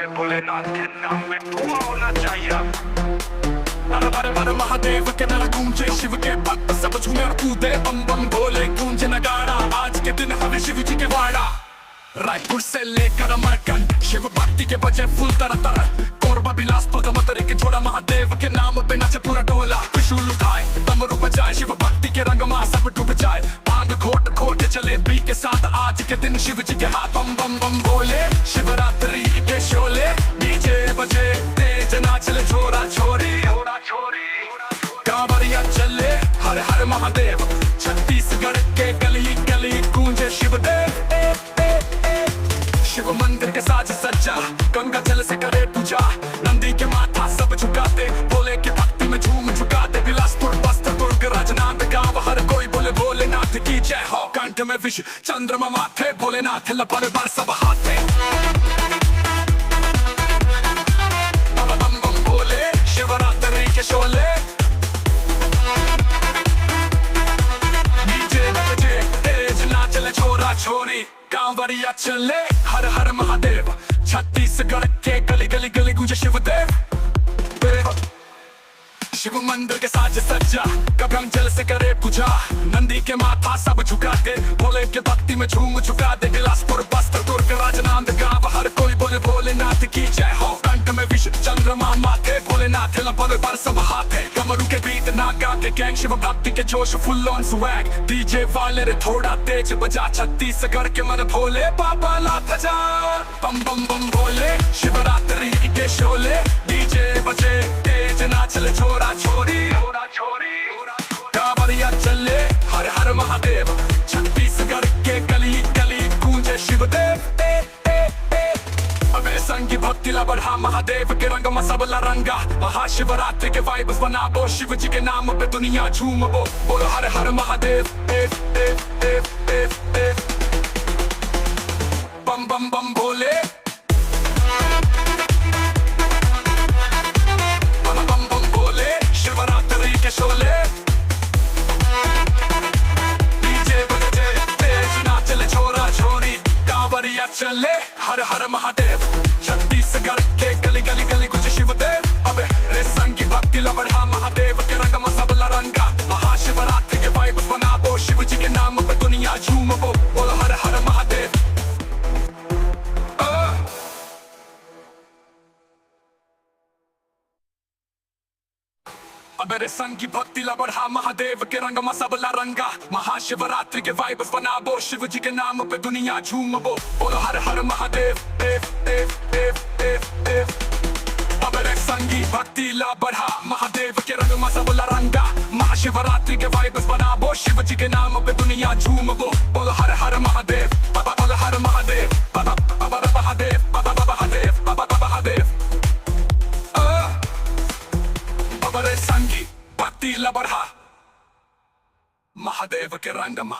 भोले भोलेनाथ के नाम में धुआं होना चाहिए। हर हर हर महादेव के नारा गूंजे, शिव के भक्त सब झूमे और कूदे, बम बम बोले गूंजे नगाड़ा। आज के दिन हमें शिव जी के वाड़ा, रायपुर से लेकर अमरकंड शिव भक्ति के बजे फुल तरह तरह। कोरबा बिलासपुर का मतरे के छोड़ा, महादेव के नाम पे नाचे पूरा टोला। त्रिशूल उठाए डमरू बजाए, शिव भक्ति के रंग में सब डूब जाए। भांग घोट घोट चले बी के साथ, आज के दिन शिव जी के हाथ बम बम बम बोले। शिवरात्रि के शोले डीजे बजे, तेज नाचले छोरा छोरी कांवरिया चले हर हर महादेव। छत्तीसगढ़ के गली गली गूंजे शिवदेव। शिव मंदिर के साज सज्जा, गंगा जल से करे पूजा। नंदी के माथा सब झुकाते, भोले की भक्ति में झूम झुकाते। बिलासपुर बस्तर दुर्ग राजनांदगांव, हर कोई बोले भोलेनाथ की जय हो। कंठ में विष चंद्रमा माथे, भोलेनाथ लपड़ बार सब हाथे। बम बम बोले शिवरात्रि के शोले, डीजे बजे तेज नाचले छोरा छोरी कांवरिया चले हर हर महादेव। छत्तीसगढ़ के गली गली गली गूंजे शिवदेव। शिव मंदिर के साज सज्जा, गगन जल से करे पूजा। नंदी के माथा सब झुकाते, भोले के भक्ति में झूम झुकाते। बिलासपुर बस्तर दुर्ग राजनांदगांव, हर कोई बोले भोलेनाथ की जय हो। कंठ में विष चंद्रमा माथे, भोलेनाथ लपड़ पर सब हाथे। कमरू के बीट नागा के गैंग, शिव भक्ति के जोश फुल ऑन स्वैग। डीजे वाले रे थोड़ा तेज बजा, छत्तीसगढ़ के मन भोले बाबा लाथ जा। बम बम बम बोले शिवरात्रि के शोले, डीजे बजे तेज नाचले छोरा छोरी कांवरिया चले हर हर महादेव। छत्तीसगढ़ के गली गली गूंजे शिवदेव। अबे संगी भक्ति ला बढ़ा, महादेव के रंग में सब ला रंगा। महाशिवरात्रि के वाइब्स बनाबो, शिव जी के नाम पे दुनिया झूमबो। बोलो हर हर महादेव। बम बम बम बोले शोले, डीजे बजे तेज नाचले छोरा छोरी कांवरिया चले हर हर महादेव। छत्तीसगढ़ के गली गली गली कुछ शिवदेव। अबे रे संगी भक्ति ला बढ़ा, महादेव के रंग में सब ला रंगा। महाशिवरात्रि के वाइब्स बनाबो, शिव जी के नाम पे दुनिया झूमबो। बोलो हर हर महादेव। अबे संगी भक्ति ला बढ़ा, महादेव के रंग में सब ला रंगा। महाशिवरात्रि के वाइब्स बनाबो, शिव जी के नाम पे दुनिया झूमबो। बोलो हर हर महादेव। अबे संगी भक्ति ला बढ़ा, महादेव के रंग में सब ला रंगा। महाशिवरात्रि के वाइब्स बनाबो, शिव जी के नाम पे दुनिया झूमबो। बोलो हर हर महादेव। बाबा बोलो हर महादेव। बाबा बाबा महादेव। बाबा बाबा महादेव। बाबा बाबा महादेव। संगी भक्ति ला बढ़ा, महादेव के रंग में